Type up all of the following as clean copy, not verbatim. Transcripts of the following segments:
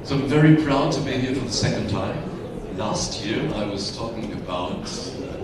So I'm very proud to be here for the second time. Last year I was talking about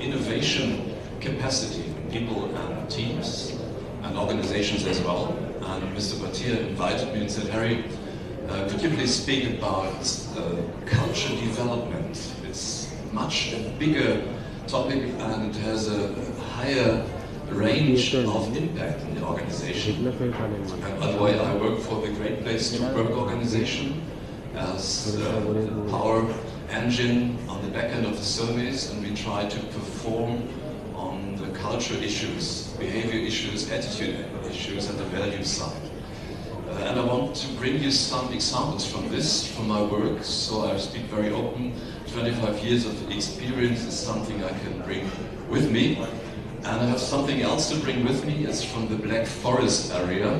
innovation capacity in people and teams and organizations as well. And Mr. Bittner invited me and said, Harry, could you please speak about culture development? It's much a bigger topic and it has a higher range of impact in the organization. And by the way, I work for the Great Place to Work organization as the power engine on the back end of the surveys, and we try to perform on the cultural issues, behavior issues, attitude issues, and the value side. And I want to bring you some examples from this, from my work, so I speak very open. 25 years of experience is something I can bring with me. And I have something else to bring with me. It's from the Black Forest area,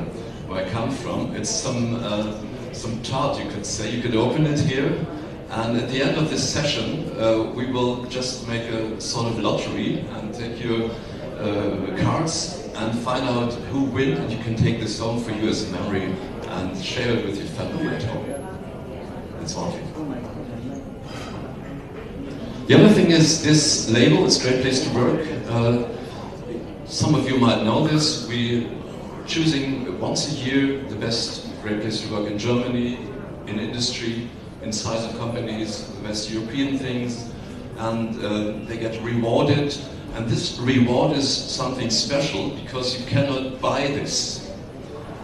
where I come from. It's some tart, you could say. You could open it here. And at the end of this session, we will just make a sort of lottery and take your cards and find out who wins, and you can take this home for you as a memory and share it with your family at home. That's one thing. The other thing is this label, it's a great place to work. Some of you might know this. We're choosing once a year the best great place to work in Germany, in industry, in size of companies, the best European things, and they get rewarded. And this reward is something special because you cannot buy this.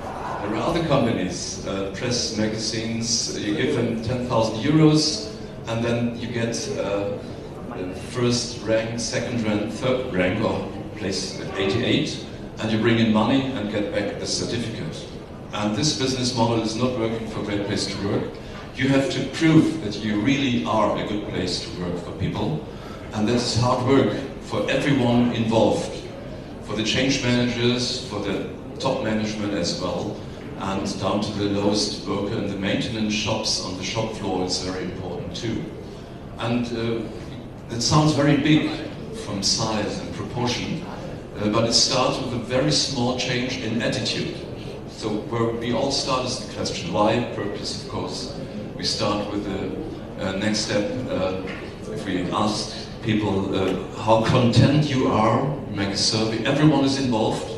There are other companies, press magazines, you give them 10,000 euros and then you get first rank, second rank, third rank, or place at 88, and you bring in money and get back the certificate. And this business model is not working for a Great Place to Work. You have to prove that you really are a good place to work for people, and that is hard work for everyone involved, for the change managers, for the top management as well, and down to the lowest worker in the maintenance shops on the shop floor is very important too. And it sounds very big from size and proportion, but it starts with a very small change in attitude. So where we all start is the question, why? Purpose, of course. We start with the next step. If we ask people how content you are, make a survey, everyone is involved.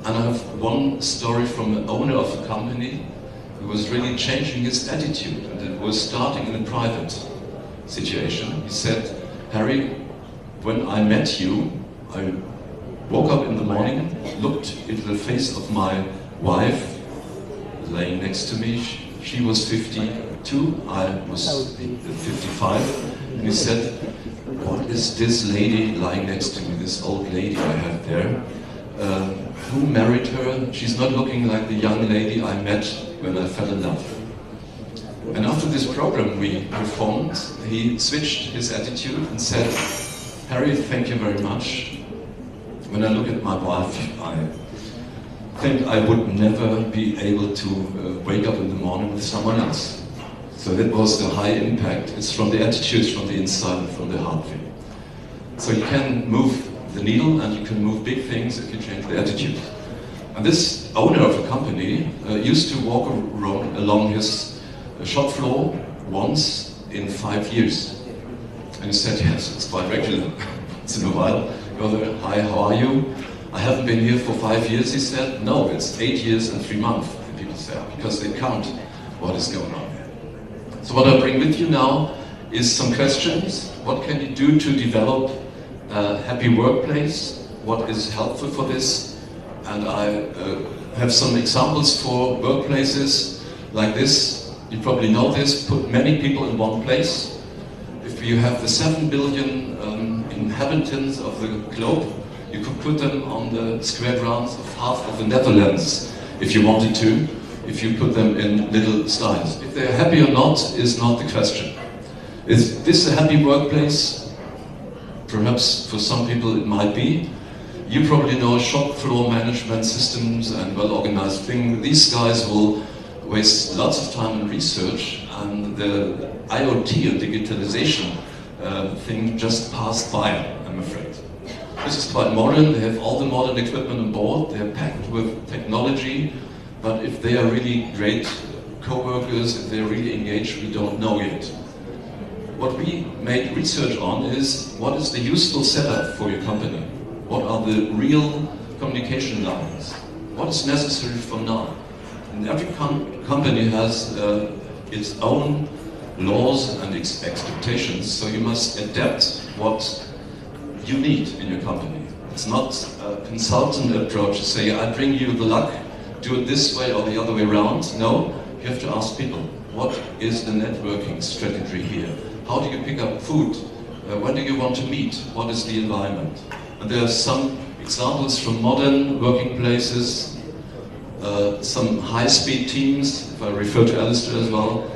And I have one story from an owner of a company who was really changing his attitude, and it was starting in a private situation. He said, Harry, when I met you, I woke up in the morning, looked into the face of my wife laying next to me. She was 52, I was 55, and he said, what is this lady lying next to me, this old lady I have there? Who married her? She's not looking like the young lady I met when I fell in love. And after this program we performed, he switched his attitude and said, Harry, thank you very much. When I look at my wife, I think I would never be able to wake up in the morning with someone else. So that was the high impact. It's from the attitudes, from the inside and from the heart thing. So you can move the needle and you can move big things if you change the attitude. And this owner of a company used to walk along his shop floor once in 5 years. And he said, yes, it's quite regular. Once in a while, go there, hi, how are you? I haven't been here for 5 years, he said. No, it's 8 years and 3 months, and people say, because they count what is going on. So what I bring with you now is some questions. What can you do to develop a happy workplace? What is helpful for this? And I have some examples for workplaces like this. You probably know this, put many people in one place. If you have the 7 billion inhabitants of the globe, you could put them on the square grounds of half of the Netherlands, if you wanted to, if you put them in little styles. If they're happy or not is not the question. Is this a happy workplace? Perhaps for some people it might be. You probably know shop floor management systems and well-organized things. These guys will waste lots of time in research, and the IoT and digitalization thing just passed by, I'm afraid. This is quite modern. They have all the modern equipment on board. They're packed with technology, but if they are really great co-workers, if they're really engaged, we don't know yet. What we made research on is what is the useful setup for your company? What are the real communication lines? What is necessary for now? And every company has its own laws and expectations, so you must adapt what you need in your company. It's not a consultant approach to say, I bring you the luck, do it this way or the other way around. No, you have to ask people, what is the networking strategy here? How do you pick up food? When do you want to meet? What is the environment? And there are some examples from modern working places, some high-speed teams, if I refer to Alistair as well.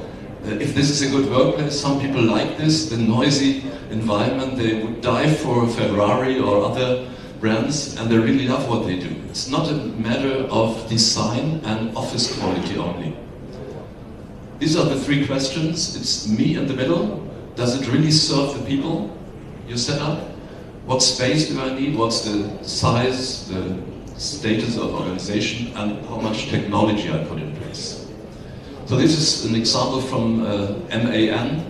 If this is a good workplace, some people like this, the noisy environment, they would die for a Ferrari or other brands, and they really love what they do. It's not a matter of design and office quality only. These are the three questions. It's me in the middle. Does it really serve the people you set up? What space do I need? What's the size, the status of organization, and how much technology I put in place? So this is an example from MAN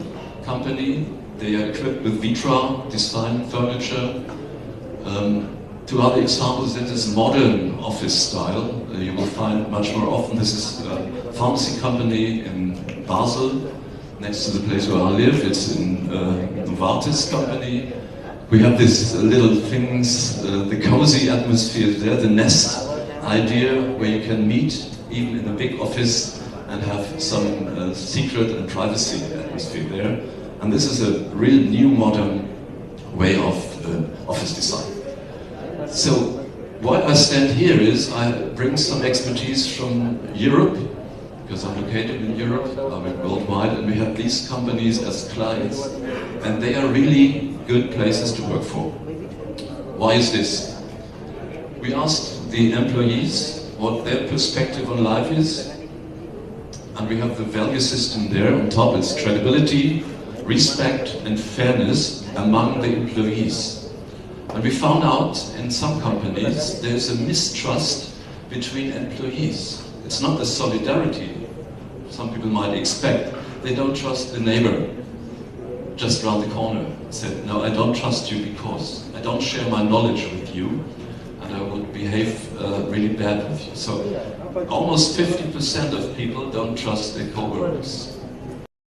company. They are equipped with Vitra, design furniture. Two other examples, that is modern office style. You will find much more often. This is a pharmacy company in Basel, next to the place where I live. It's in Novartis company. We have these little things, the cozy atmosphere there, the nest idea where you can meet even in a big office and have some secret and privacy atmosphere there. And this is a real new modern way of office design. So why I stand here is I bring some expertise from Europe, because I'm located in Europe, I'm worldwide, and we have these companies as clients, and they are really good places to work for. Why is this? We asked the employees what their perspective on life is, and we have the value system there on top. It's credibility, respect and fairness among the employees. And we found out in some companies there's a mistrust between employees. It's not the solidarity some people might expect. They don't trust the neighbor just around the corner. Said, no, I don't trust you because I don't share my knowledge with you and I would behave really bad with you. So almost 50% of people don't trust their co-workers.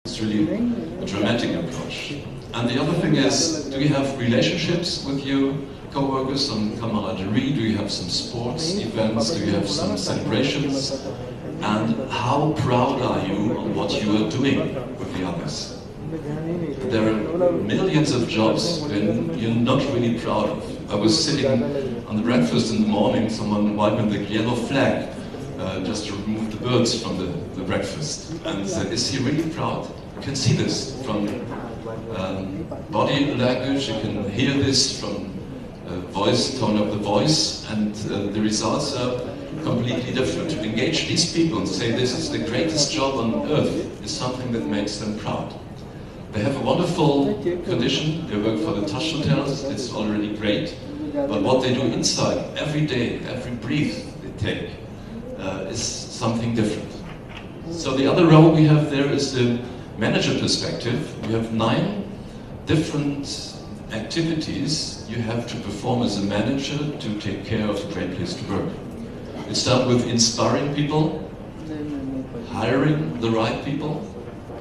It's really a dramatic approach. And the other thing is, do you have relationships with your co-workers, some camaraderie? Do you have some sports events? Do you have some celebrations? And how proud are you on what you are doing with the others? There are millions of jobs when you're not really proud of. I was sitting on the breakfast in the morning, someone wiping the yellow flag just to remove the birds from the breakfast. And said, is he really proud? You can see this from body language, you can hear this from voice, tone of the voice, and the results are completely different. To engage these people and say this is the greatest job on earth is something that makes them proud. They have a wonderful condition, they work for the Touch hotels, it's already great, but what they do inside, every day, every breath they take, is something different. So the other role we have there is the manager perspective. We have 9 different activities you have to perform as a manager to take care of a great place to work. It starts with inspiring people, hiring the right people,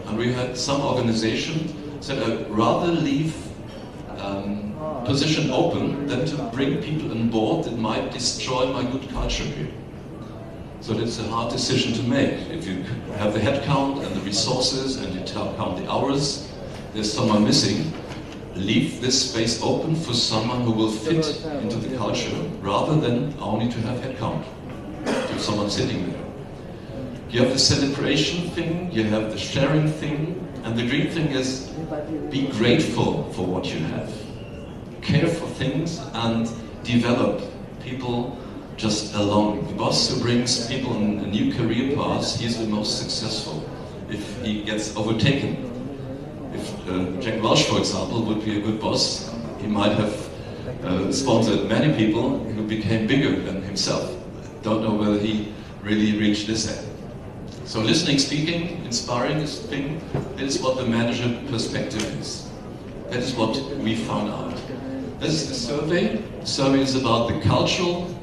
and we had some organization said I'd rather leave position open than to bring people on board that might destroy my good culture here. So that's a hard decision to make. If you have the headcount and the resources and you count the hours, there's someone missing, leave this space open for someone who will fit into the culture rather than only to have headcount, to someone sitting there. You have the celebration thing, you have the sharing thing, and the green thing is be grateful for what you have. Care for things and develop people just along. The boss who brings people on a new career path, he's the most successful if he gets overtaken. If Jack Welch, for example, would be a good boss, he might have sponsored many people who became bigger than himself. Don't know whether he really reached this end. So listening, speaking, inspiring thing, that is what the manager perspective is. That is what we found out. This is the survey. The survey is about the cultural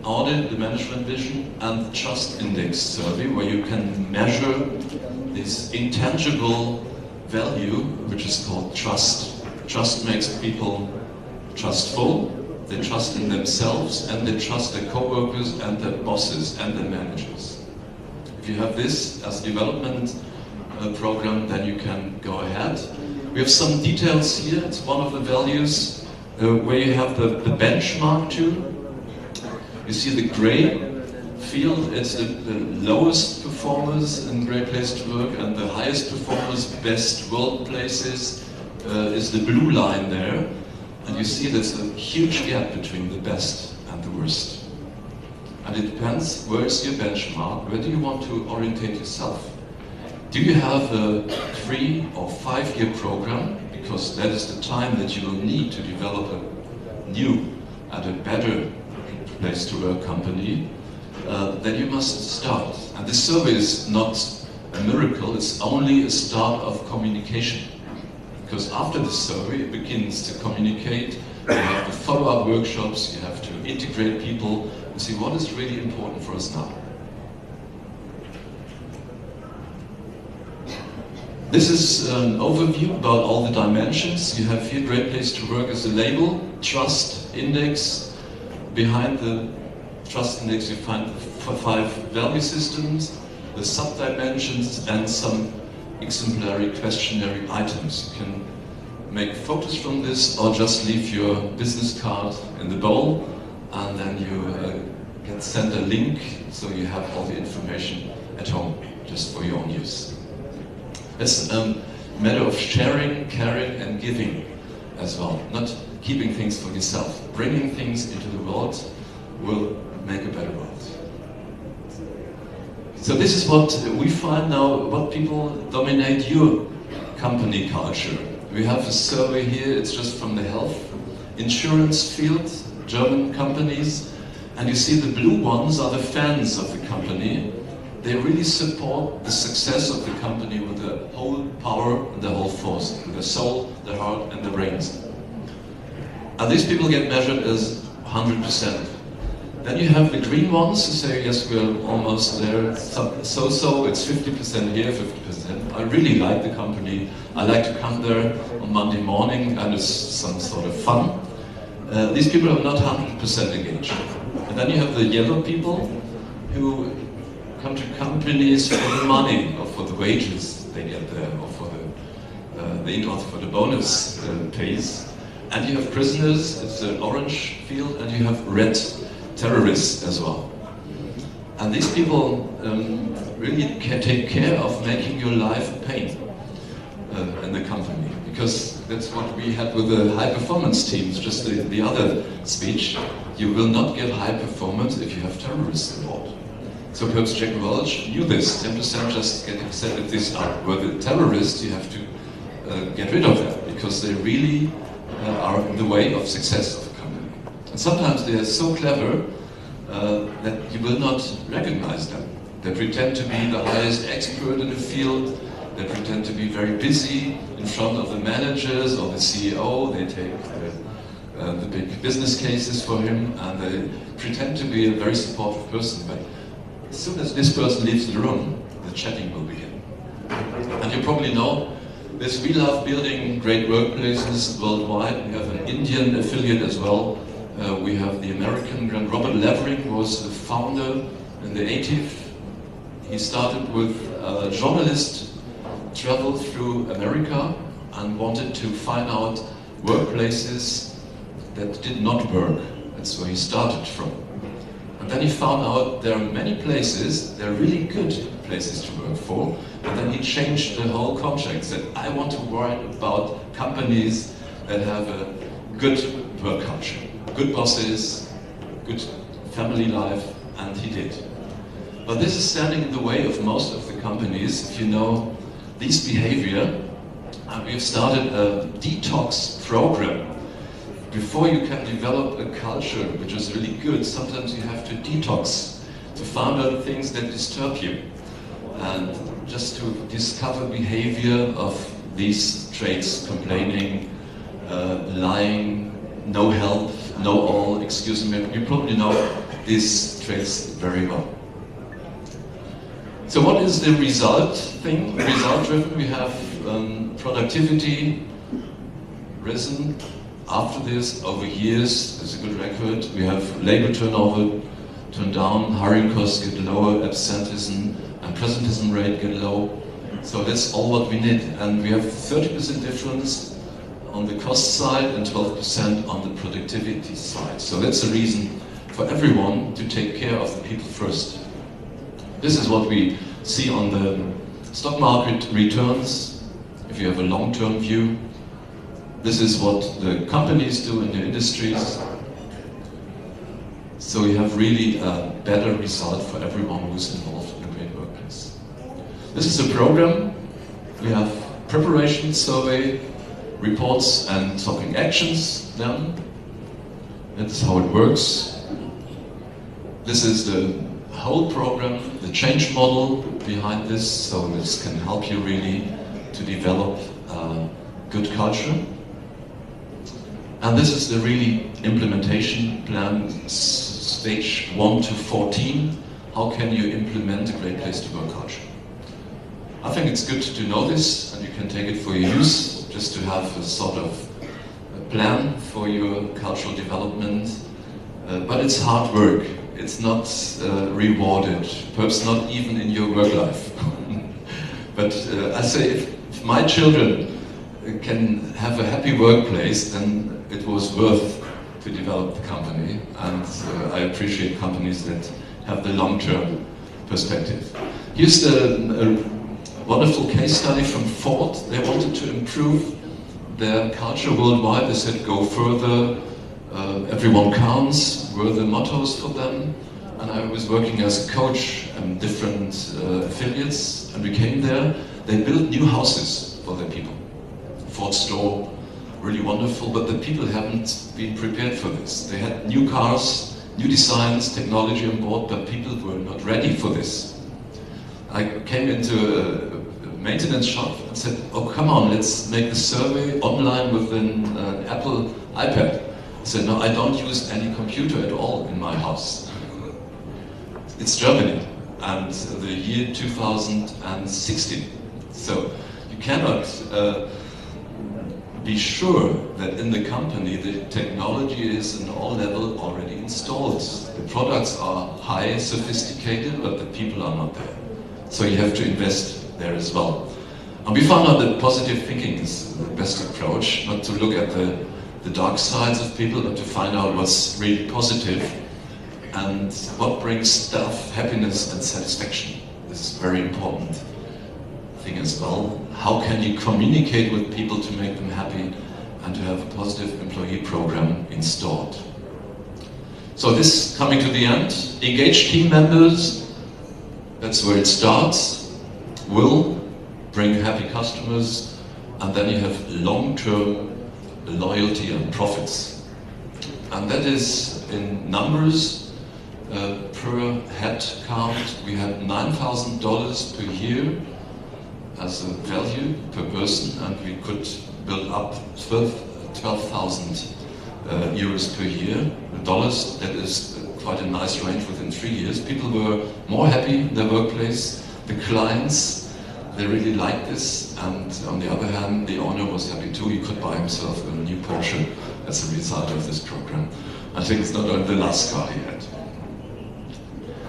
audit, the management vision, and the trust index survey, where you can measure this intangible value, which is called trust. Trust makes people trustful. They trust in themselves, and they trust their co-workers and their bosses and their managers. If you have this as a development program, then you can go ahead. We have some details here. It's one of the values where you have the benchmark too. You see the gray field, it's the lowest performers in Great Place to Work, and the highest performers, best workplaces, is the blue line there. And you see there's a huge gap between the best and the worst. And it depends, where is your benchmark? Where do you want to orientate yourself? Do you have a 3 or 5 year program? Because that is the time that you will need to develop a new and a better place to work company. Then you must start. And this survey is not a miracle, it's only a start of communication. Because after the survey it begins to communicate, you have the follow-up workshops, you have to integrate people and see what is really important for us now. This is an overview about all the dimensions. You have here Great Place to Work as a label, trust index. Behind the trust index you find the 5 value systems, the sub-dimensions, and some exemplary questionnaire items. You can make photos from this or just leave your business card in the bowl, and then you get sent a link so you have all the information at home just for your own use. It's a matter of sharing, caring and giving as well, not keeping things for yourself. Bringing things into the world will make a better world. So this is what we find now, what people dominate your company culture. We have a survey here, it's just from the health insurance field, German companies, and you see the blue ones are the fans of the company. They really support the success of the company with the whole power and the whole force, with the soul, the heart and the brains. And these people get measured as 100%. Then you have the green ones who say, yes, we're almost there, so-so, it's 50% here, 50%. I really like the company. I like to come there on Monday morning and it's some sort of fun. These people are not 100% engaged. And then you have the yellow people who come to companies for the money or for the wages they get there or for the bonus pays. And you have prisoners, it's an orange field, and you have red terrorists as well. And these people really can take care of making your life a pain in the company, because that's what we had with the high performance teams, just the other speech. You will not get high performance if you have terrorists involved. So perhaps Jack Welch knew this, 10% just getting said that these were the terrorists, you have to get rid of them, because they really are in the way of success of the company. And sometimes they are so clever that you will not recognize them. They pretend to be the highest expert in the field, they pretend to be very busy in front of the managers or the CEO, they take the big business cases for him, and they pretend to be a very supportive person, but as soon as this person leaves the room, the chatting will begin. And you probably know this, we love building great workplaces worldwide. We have an Indian affiliate as well. We have the American, Robert Levering was the founder in the 80s. He started with a journalist, traveled through America and wanted to find out workplaces that did not work. That's where he started from. And then he found out there are many places, they're really good places to work for, and then he changed the whole contract, said, I want to worry about companies that have a good work culture, good bosses, good family life, and he did. But this is standing in the way of most of the companies. If you know this behavior, we've started a detox program. Before you can develop a culture which is really good, sometimes you have to detox, to find out things that disturb you. and just to discover behavior of these traits: complaining, lying, no help, no all, excuse me. You probably know these traits very well. So what is the result thing? Result driven, we have productivity risen after this over years. There's a good record. We have labor turnover turned down, hiring costs get lower, absenteeism and presenteeism rate get low. So that's all what we need. And we have 30% difference on the cost side and 12% on the productivity side. So that's a reason for everyone to take care of the people first. This is what we see on the stock market returns. If you have a long-term view, this is what the companies do in the industries. So we have really a better result for everyone who's involved in a great workplace. This is a program. We have preparation, survey, reports and topic actions done. That's how it works. This is the whole program, the change model behind this, so this can help you really to develop a good culture. And this is the really implementation plan, stage 1 to 14. How can you implement a great place to work culture? I think it's good to know this, and you can take it for your use, just to have a sort of a plan for your cultural development. But it's hard work. It's not rewarded, perhaps not even in your work life. But I say, if my children can have a happy workplace, then it was worth to develop the company. And I appreciate companies that have the long-term perspective. Here's a wonderful case study from Ford. They wanted to improve their culture worldwide. They said, go further, everyone counts, were the mottos for them. And I was working as a coach in different affiliates, and we came there. They built new houses for their people. Ford store, really wonderful, but the people haven't been prepared for this. They had new cars, new designs, technology on board, but people were not ready for this. I came into a maintenance shop and said, oh, come on, let's make a survey online with an Apple iPad. I said, no, I don't use any computer at all in my house. It's Germany, and the year 2016. So you cannot be sure that in the company the technology is in all level already installed. The products are high, sophisticated, but the people are not there. So you have to invest there as well. And we found out that positive thinking is the best approach, not to look at the dark sides of people, but to find out what's really positive and what brings staff happiness and satisfaction. This is a very important thing as well. How can you communicate with people to make them happy and to have a positive employee program installed? So this coming to the end, engage team members, that's where it starts, will bring happy customers, and then you have long-term loyalty and profits. And that is in numbers. Per head count, we had $9,000 per year as a value per person, and we could build up 12,000 euros per year, dollars. That is quite a nice range within 3 years. People were more happy in their workplace. The clients, they really liked this, and on the other hand, the owner was happy too. He could buy himself a new Porsche as a result of this program. I think it's not on the last car yet.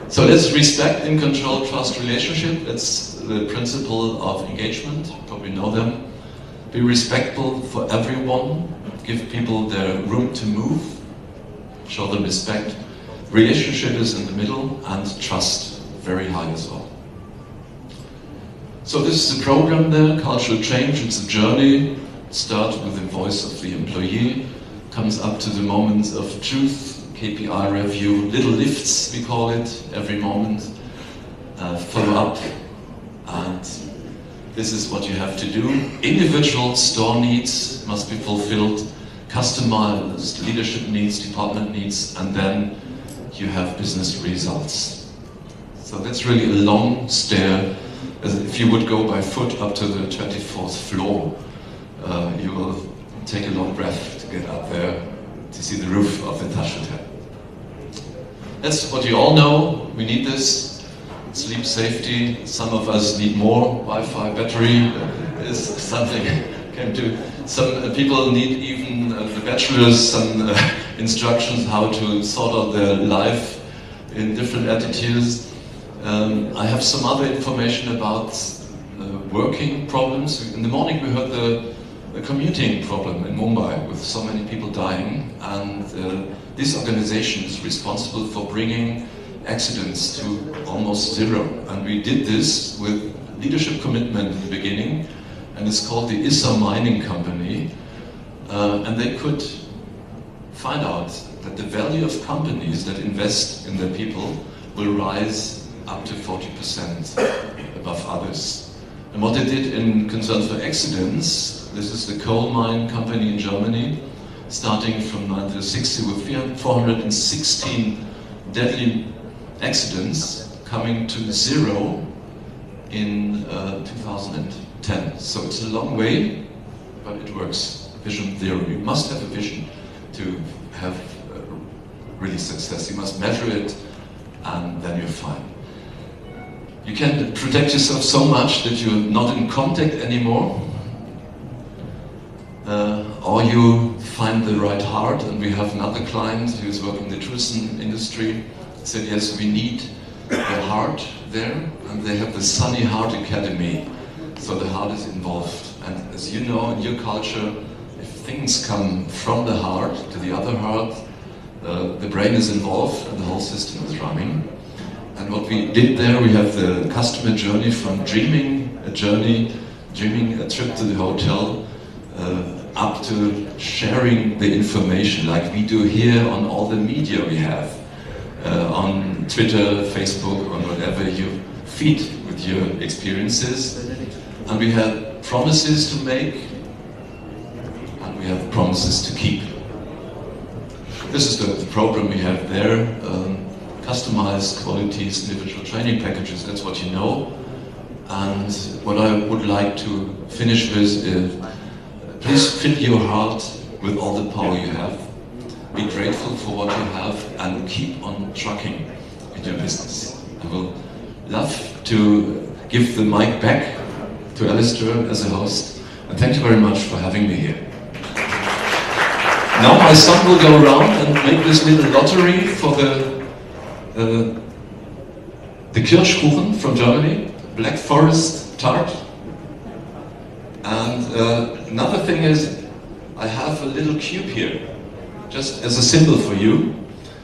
So let's respect, in control, trust, relationship. That's the principle of engagement. You probably know them. Be respectful for everyone. Give people their room to move. Show them respect. Relationship is in the middle, and trust very high as well. So this is the program there, cultural change. It's a journey. Start with the voice of the employee. Comes up to the moments of truth. KPI review, little lifts, we call it, every moment, follow up, and this is what you have to do. Individual store needs must be fulfilled, customized leadership needs, department needs, and then you have business results. So that's really a long stair as if you would go by foot up to the 24th floor. You will take a long breath to get up there to see the roof of the Taj Hotel. That's what you all know. We need this. Sleep safety. Some of us need more. Wi-Fi battery is something can do. Some people need even the bachelor's some instructions how to sort out their life in different attitudes. I have some other information about working problems. In the morning we heard the commuting problem in Mumbai with so many people dying, and this organization is responsible for bringing accidents to almost zero. And we did this with leadership commitment in the beginning, and it's called the Issa Mining Company. And they could find out that the value of companies that invest in their people will rise up to 40% above others. And what they did in concern for accidents, this is the coal mine company in Germany, starting from 1960 with 416 deadly accidents, coming to zero in 2010. So it's a long way, but it works. Vision theory. You must have a vision to have really success. You must measure it, and then you're fine. You can protect yourself so much that you're not in contact anymore, or you find the right heart. And we have another client who's working in the tourism industry, said yes, we need the heart there, and they have the Sunny Heart Academy, so the heart is involved. And as you know, in your culture, if things come from the heart to the other heart, the brain is involved and the whole system is running. And what we did there, we have the customer journey from dreaming a journey, dreaming a trip to the hotel, up to sharing the information like we do here on all the media we have, on Twitter, Facebook, on whatever you feed with your experiences. And we have promises to make, and we have promises to keep. This is the program we have there. Customized qualities, individual training packages, that's what you know. And what I would like to finish with is, please fill your heart with all the power you have. Be grateful for what you have and keep on trucking in your business. I will love to give the mic back to Alistair as a host. And thank you very much for having me here. Now my son will go around and make this little lottery for the Kirschkuchen from Germany, Black Forest tart. And another thing is, I have a little cube here, just as a symbol for you.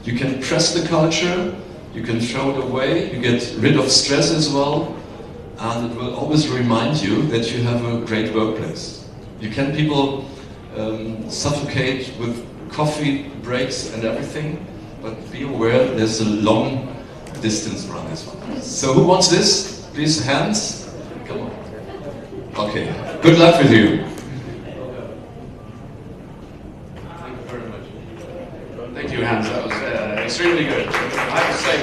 You can press the culture, you can throw it away, you get rid of stress as well, and it will always remind you that you have a great workplace. You can people suffocate with coffee breaks and everything, but be aware there's a long distance around this one. So who wants this? Please, hands. Come on. Okay. Good luck with you. Thank you very much. Thank you, Hans. That was extremely good. I have to say,